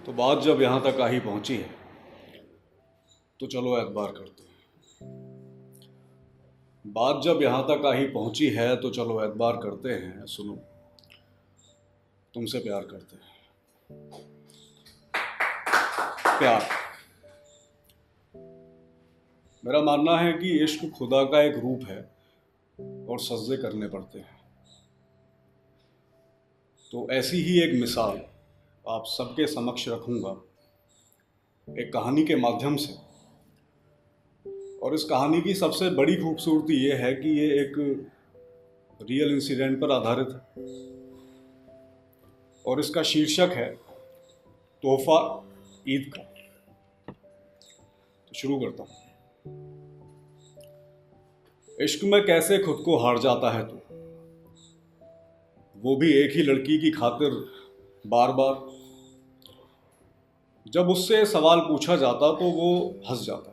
तो बात जब यहाँ तक आ ही पहुँची है तो चलो एतबार करते हैं। बात जब यहाँ तक आ ही पहुँची है तो चलो एतबार करते हैं। सुनो, तुमसे प्यार करते हैं। प्यार, मेरा मानना है कि इश्क खुदा का एक रूप है और सजदे करने पड़ते हैं। तो ऐसी ही एक मिसाल आप सबके समक्ष रखूंगा एक कहानी के माध्यम से। और इस कहानी की सबसे बड़ी खूबसूरती ये है कि ये एक रियल इंसिडेंट पर आधारित है और इसका शीर्षक है तोहफा ईद का। तो शुरू करता हूं। इश्क में कैसे खुद को हार जाता है तू, वो भी एक ही लड़की की खातिर बार बार। जब उससे सवाल पूछा जाता तो वो हंस जाता,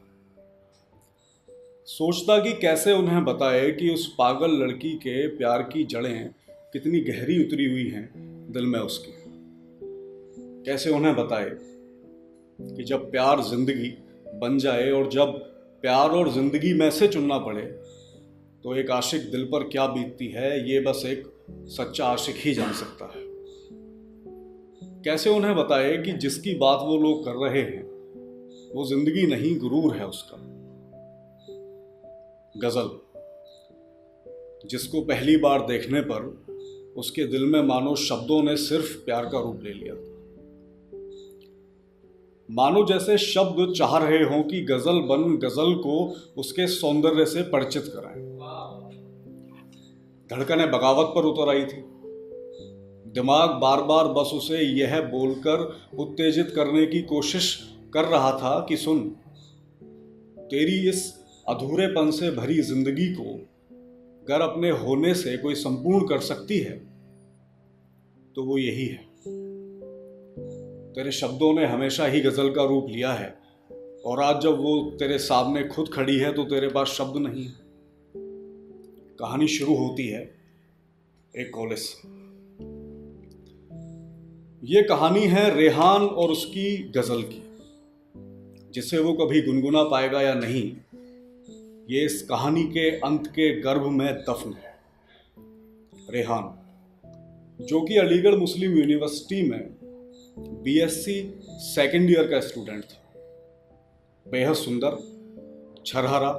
सोचता कि कैसे उन्हें बताए कि उस पागल लड़की के प्यार की जड़ें कितनी गहरी उतरी हुई हैं दिल में उसके। कैसे उन्हें बताए कि जब प्यार जिंदगी बन जाए और जब प्यार और जिंदगी में से चुनना पड़े तो एक आशिक दिल पर क्या बीतती है, ये बस एक सच्चा आशिक ही जान सकता है। कैसे उन्हें बताए कि जिसकी बात वो लोग कर रहे हैं वो जिंदगी नहीं, गुरूर है उसका। गजल, जिसको पहली बार देखने पर उसके दिल में मानो शब्दों ने सिर्फ प्यार का रूप ले लिया, मानो जैसे शब्द चाह रहे हों कि गजल बन गजल को उसके सौंदर्य से परिचित कराएं। धड़कनें बगावत पर उतर आई थी। दिमाग बार बार बस उसे यह बोलकर उत्तेजित करने की कोशिश कर रहा था कि सुन, तेरी इस अधूरेपन से भरी जिंदगी को अगर अपने होने से कोई संपूर्ण कर सकती है तो वो यही है। तेरे शब्दों ने हमेशा ही गजल का रूप लिया है और आज जब वो तेरे सामने खुद खड़ी है तो तेरे पास शब्द नहीं है। कहानी शुरू होती है एक कॉलेज से। ये कहानी है रेहान और उसकी गजल की, जिसे वो कभी गुनगुना पाएगा या नहीं, ये इस कहानी के अंत के गर्भ में दफन है। रेहान, जो कि अलीगढ़ मुस्लिम यूनिवर्सिटी में बीएससी सेकेंड ईयर का स्टूडेंट था, बेहद सुंदर, छरहरा,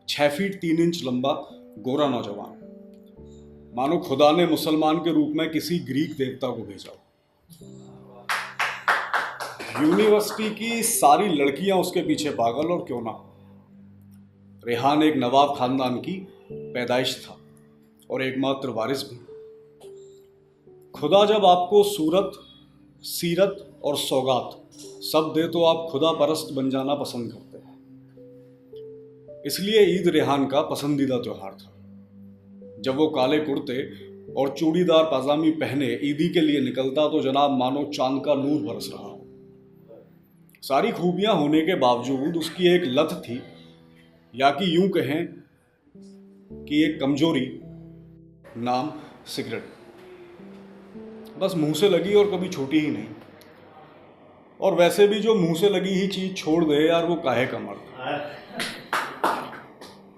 6 फीट 3 इंच लंबा, गोरा नौजवान, मानो खुदा ने मुसलमान के रूप में किसी ग्रीक देवता को भेजा। यूनिवर्सिटी की सारी लड़कियां उसके पीछे पागल, और क्यों ना। रेहान एक नवाब खानदान की पैदाइश था और एकमात्र वारिस भी। खुदा जब आपको सूरत, सीरत और सौगात सब दे तो आप खुदा परस्त बन जाना पसंद करते हैं। इसलिए ईद रेहान का पसंदीदा त्योहार था। जब वो काले कुर्ते और चूड़ीदार पाजामी पहने ईदी के लिए निकलता तो जनाब मानो चांद का नूर बरस रहा हो। सारी खूबियां होने के बावजूद उसकी एक लत थी, या कि यूं कहें कि एक कमजोरी, नाम सिगरेट। बस मुंह से लगी और कभी छूटी ही नहीं। और वैसे भी जो मुंह से लगी ही चीज छोड़ दे यार, वो काहे का मर्द।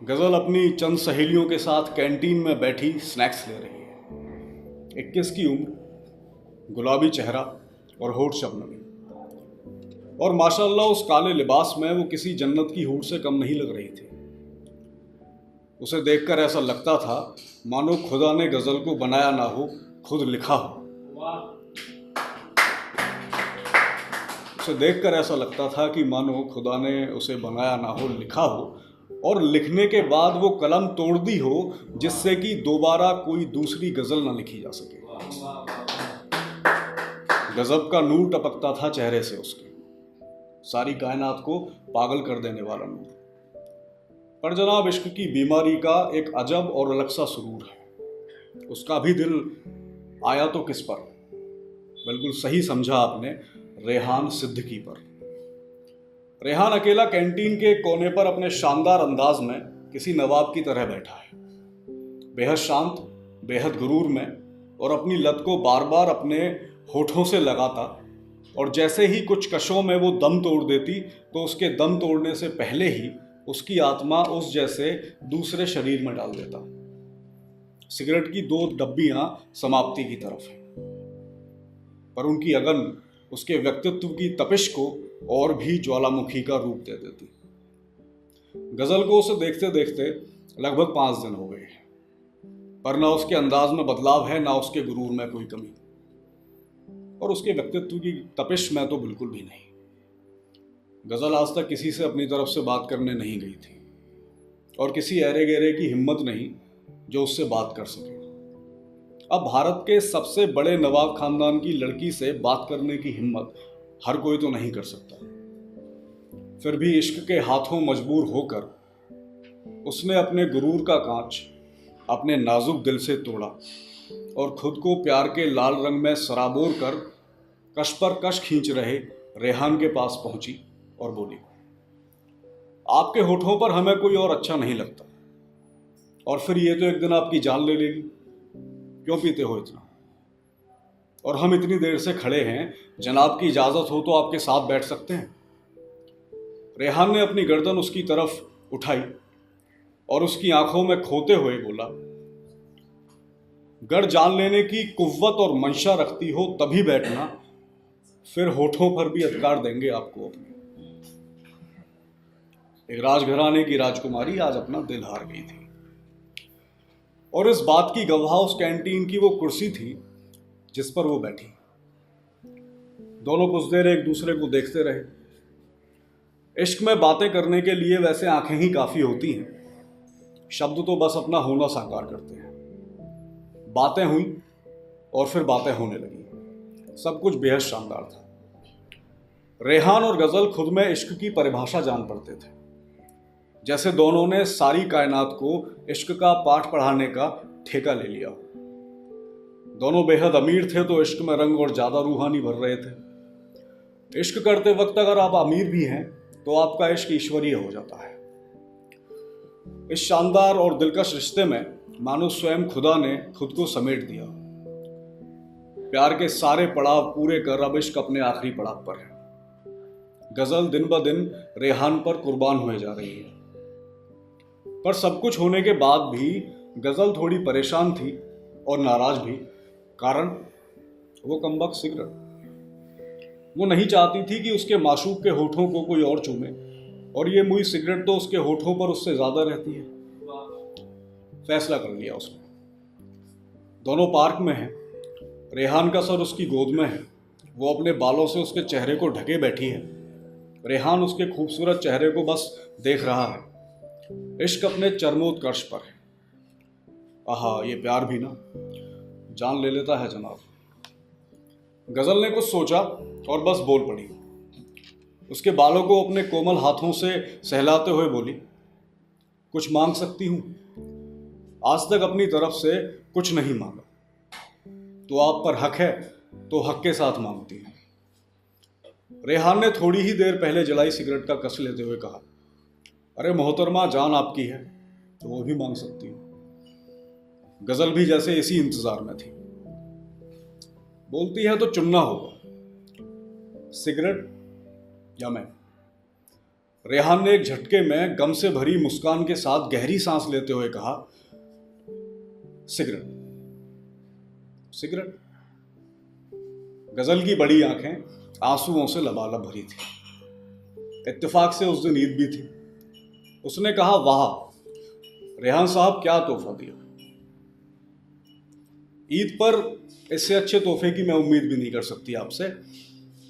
गजल अपनी चंद सहेलियों के साथ कैंटीन में बैठी स्नैक्स ले रही है। 21 की उम्र, गुलाबी चेहरा और होठ शबनमी, और माशाल्लाह उस काले लिबास में वो किसी जन्नत की हूर से कम नहीं लग रही थी। उसे देखकर ऐसा लगता था मानो खुदा ने गजल को बनाया ना हो, खुद लिखा हो। उसे देखकर ऐसा लगता था कि मानो खुदा ने उसे बनाया ना हो, लिखा हो, और लिखने के बाद वो कलम तोड़ दी हो जिससे कि दोबारा कोई दूसरी गजल ना लिखी जा सके। गजब का नूर टपकता था चेहरे से उसके, सारी कायनात को पागल कर देने वाला नूर। पर जनाब, इश्क की बीमारी का एक अजब और अलग सा सुरूर है। उसका भी दिल आया तो किस पर? बिल्कुल सही समझा आपने, रेहान सिद्दीकी पर। रेहान अकेला कैंटीन के कोने पर अपने शानदार अंदाज में किसी नवाब की तरह बैठा है, बेहद शांत, बेहद गुरूर में, और अपनी लत को बार बार अपने होठों से लगाता और जैसे ही कुछ कशों में वो दम तोड़ देती तो उसके दम तोड़ने से पहले ही उसकी आत्मा उस जैसे दूसरे शरीर में डाल देता। सिगरेट की 2 डब्बियां समाप्ति की तरफ हैं, पर उनकी अगन उसके व्यक्तित्व की तपिश को और भी ज्वालामुखी का रूप दे देती। गजल को उसे देखते देखते लगभग 5 दिन हो गए, पर ना उसके अंदाज में बदलाव है, ना उसके गुरूर में कोई कमी, और उसके व्यक्तित्व की तपिश में तो बिल्कुल भी नहीं। गजल आज तक किसी से अपनी तरफ से बात करने नहीं गई थी, और किसी ऐरे गहरे की हिम्मत नहीं जो उससे बात कर सके। अब भारत के सबसे बड़े नवाब खानदान की लड़की से बात करने की हिम्मत हर कोई तो नहीं कर सकता। फिर भी इश्क के हाथों मजबूर होकर उसने अपने गुरूर का कांच अपने नाजुक दिल से तोड़ा और खुद को प्यार के लाल रंग में सराबोर कर कश पर कश खींच रहे रेहान के पास पहुंची और बोली, आपके होठों पर हमें कोई और अच्छा नहीं लगता, और फिर ये तो एक दिन आपकी जान ले लेगी। क्यों पीते हो इतना? और हम इतनी देर से खड़े हैं, जनाब की इजाजत हो तो आपके साथ बैठ सकते हैं। रेहान ने अपनी गर्दन उसकी तरफ उठाई और उसकी आंखों में खोते हुए बोला, गर जान लेने की कुव्वत और मंशा रखती हो तभी बैठना, फिर होठों पर भी अधिकार देंगे आपको अपने। एक राजघराने की राजकुमारी आज अपना दिल हार गई थी, और इस बात की गवाह उस कैंटीन की वो कुर्सी थी जिस पर वो बैठी। दोनों कुछ देर एक दूसरे को देखते रहे। इश्क में बातें करने के लिए वैसे आंखें ही काफी होती हैं, शब्द तो बस अपना होना साकार करते हैं। बातें हुई और फिर बातें होने लगी। सब कुछ बेहद शानदार था। रेहान और गजल खुद में इश्क की परिभाषा जान पड़ते थे, जैसे दोनों ने सारी कायनात को इश्क का पाठ पढ़ाने का ठेका ले लिया। दोनों बेहद अमीर थे तो इश्क में रंग और ज्यादा रूहानी भर रहे थे। इश्क करते वक्त अगर आप अमीर भी हैं तो आपका इश्क ईश्वरीय हो जाता है। इस शानदार और दिलकश रिश्ते में मानो स्वयं खुदा ने खुद को समेट दिया। प्यार के सारे पड़ाव पूरे कर अब इश्क अपने आखिरी पड़ाव पर है। गजल दिन ब दिन रेहान पर कुर्बान हुए जा रही है, पर सब कुछ होने के बाद भी गजल थोड़ी परेशान थी और नाराज भी। कारण वो कमबख्त सिगरेट। वो नहीं चाहती थी कि उसके माशूक के होठों को कोई और चूमे, और ये मुई सिगरेट तो उसके होठों पर उससे ज्यादा रहती है। फैसला कर लिया उसने। दोनों पार्क में हैं। रेहान का सर उसकी गोद में है। वो अपने बालों से उसके चेहरे को ढके बैठी है। रेहान उसके खूबसूरत चेहरे को बस देख रहा है। इश्क अपने चरमोत्कर्ष पर है। आहा, ये प्यार भी ना जान ले लेता है जनाब। गजल ने कुछ सोचा और बस बोल पड़ी। उसके बालों को अपने कोमल हाथों से सहलाते हुए बोली, कुछ मांग सकती हूं? आज तक अपनी तरफ से कुछ नहीं मांगा, तो आप पर हक है तो हक के साथ मांगती है। रेहान ने थोड़ी ही देर पहले जलाई सिगरेट का कस लेते हुए कहा, अरे मोहतरमा, जान आपकी है तो वो भी मांग सकती हूँ। गजल भी जैसे इसी इंतजार में थी। बोलती है तो चुनना होगा, सिगरेट या मैं। रेहान ने एक झटके में गम से भरी मुस्कान के साथ गहरी सांस लेते हुए कहा, सिगरेट। सिगरेट। गजल की बड़ी आंखें आंसुओं से लबालब भरी थी। इत्तेफाक से उस दिन ईद भी थी। उसने कहा, वाह रेहान साहब, क्या तोहफा दिया। ईद पर इससे अच्छे तोहफे की मैं उम्मीद भी नहीं कर सकती आपसे।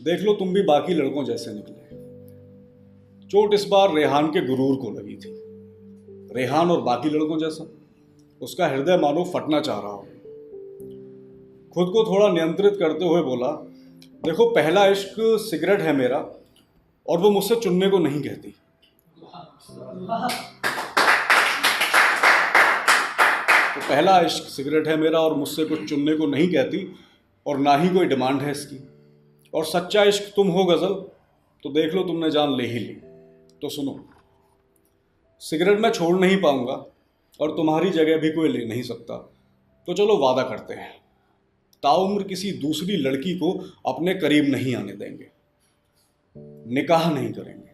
देख लो, तुम भी बाकी लड़कों जैसे निकले। चोट इस बार रेहान के गुरूर को लगी थी। रेहान और बाकी लड़कों जैसा। उसका हृदय मानो फटना चाह रहा हो। खुद को थोड़ा नियंत्रित करते हुए बोला, देखो, पहला इश्क सिगरेट है मेरा, और वो मुझसे चुनने को नहीं कहती। तो पहला इश्क सिगरेट है मेरा और मुझसे कुछ चुनने को नहीं कहती, और ना ही कोई डिमांड है इसकी। और सच्चा इश्क तुम हो गजल, तो देख लो, तुमने जान ले ही ली। तो सुनो, सिगरेट मैं छोड़ नहीं पाऊंगा और तुम्हारी जगह भी कोई ले नहीं सकता। तो चलो वादा करते हैं, ताउम्र किसी दूसरी लड़की को अपने करीब नहीं आने देंगे, निकाह नहीं करेंगे।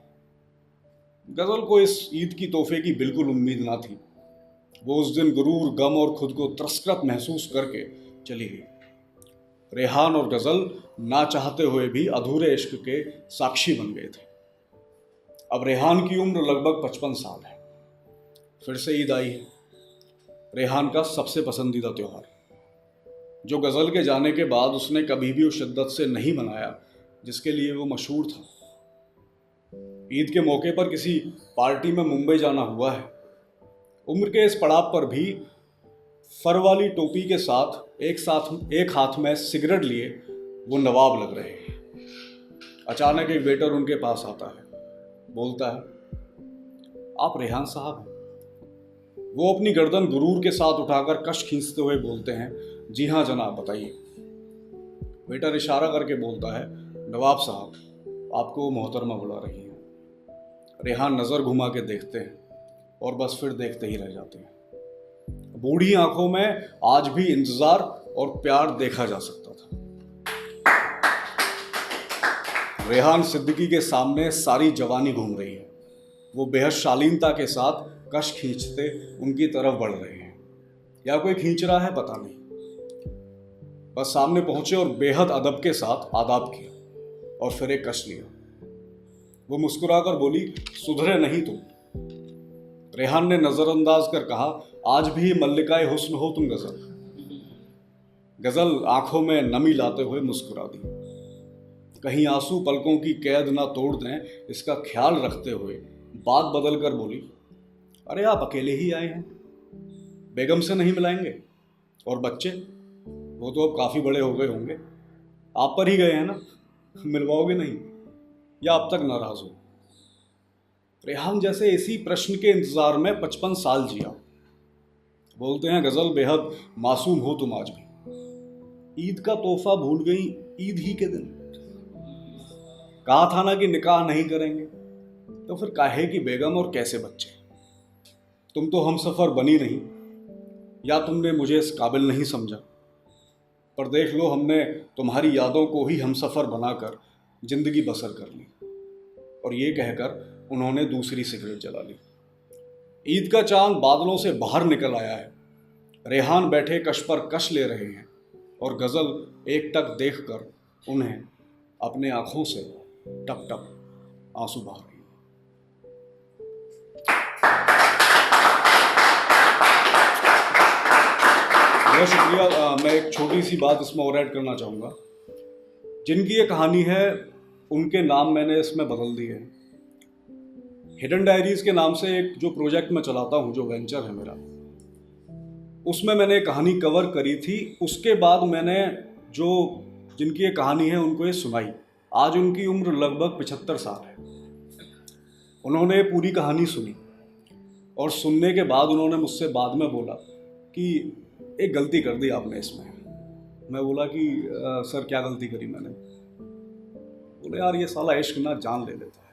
गजल को इस ईद की तोहफे की बिल्कुल उम्मीद ना थी। वो उस दिन गुरूर, गम और खुद को तस्करत महसूस करके चली गई। रेहान और गजल ना चाहते हुए भी अधूरे इश्क के साक्षी बन गए थे। अब रेहान की उम्र लगभग 55 साल है। फिर से ईद आई है, रेहान का सबसे पसंदीदा त्योहार, जो गजल के जाने के बाद उसने कभी भी उस शिद्दत से नहीं मनाया जिसके लिए वो मशहूर था। ईद के मौके पर किसी पार्टी में मुंबई जाना हुआ है। उम्र के इस पड़ाव पर भी फर वाली टोपी के साथ एक हाथ में सिगरेट लिए वो नवाब लग रहे हैं। अचानक एक वेटर उनके पास आता है, बोलता है, आप रेहान साहब हैं? वो अपनी गर्दन गुरूर के साथ उठाकर कश खींचते हुए बोलते हैं, जी हाँ जनाब, बताइए। वेटर इशारा करके बोलता है, नवाब साहब, आपको मोहतरमा बुला रही हैं। रेहान नज़र घुमा के देखते हैं और बस फिर देखते ही रह जाते हैं। बूढ़ी आंखों में आज भी इंतजार और प्यार देखा जा सकता था। रेहान सिद्दीकी के सामने सारी जवानी घूम रही है। वो बेहद शालीनता के साथ कश खींचते उनकी तरफ बढ़ रहे हैं, या कोई खींच रहा है पता नहीं। बस सामने पहुंचे और बेहद अदब के साथ आदाब किया और फिर एक कश लिया। वो मुस्कुराकर बोली, सुधरे नहीं तुम। रेहान ने नजरअंदाज कर कहा, आज भी मल्लिकाए हुस्न हो तुम गजल। गजल आंखों में नमी लाते हुए मुस्कुरा दी। कहीं आंसू पलकों की कैद ना तोड़ दें, इसका ख्याल रखते हुए बात बदल कर बोली, अरे आप अकेले ही आए हैं, बेगम से नहीं मिलाएंगे? और बच्चे, वो तो अब काफ़ी बड़े हो गए होंगे, आप पर ही गए हैं ना, मिलवाओगे नहीं या अब तक नाराज़ हो? रेहान जैसे इसी प्रश्न के इंतज़ार में 55 साल जिया। बोलते हैं, गज़ल, बेहद मासूम हो तुम आज भी। ईद का तोहफा भूल गई ईद ही के दिन। कहा था ना कि निकाह नहीं करेंगे, तो फिर काहे की बेगम और कैसे बच्चे? तुम तो हम सफ़र बनी नहीं, या तुमने मुझे इस काबिल नहीं समझा। पर देख लो, हमने तुम्हारी यादों को ही हम सफ़र बनाकर जिंदगी बसर कर ली। और ये कहकर उन्होंने दूसरी सिगरेट जला ली। ईद का चांद बादलों से बाहर निकल आया है। रेहान बैठे कश पर कश ले रहे हैं और गजल एक टक देखकर उन्हें अपने आंखों से टप टप आंसू बहा रही है। बहुत शुक्रिया। मैं एक छोटी सी बात इसमें और ऐड करना चाहूँगा। जिनकी ये कहानी है उनके नाम मैंने इसमें बदल दिए हैं। हिडन डायरीज के नाम से एक जो प्रोजेक्ट मैं चलाता हूँ, जो वेंचर है मेरा, उसमें मैंने कहानी कवर करी थी। उसके बाद मैंने जो जिनकी ये कहानी है उनको ये सुनाई। आज उनकी उम्र लगभग 75 साल है। उन्होंने पूरी कहानी सुनी और सुनने के बाद उन्होंने मुझसे बाद में बोला कि एक गलती कर दी आपने इसमें। मैं बोला कि सर क्या गलती करी मैंने? बोले, यार ये साला इश्क ना जान ले लेता है।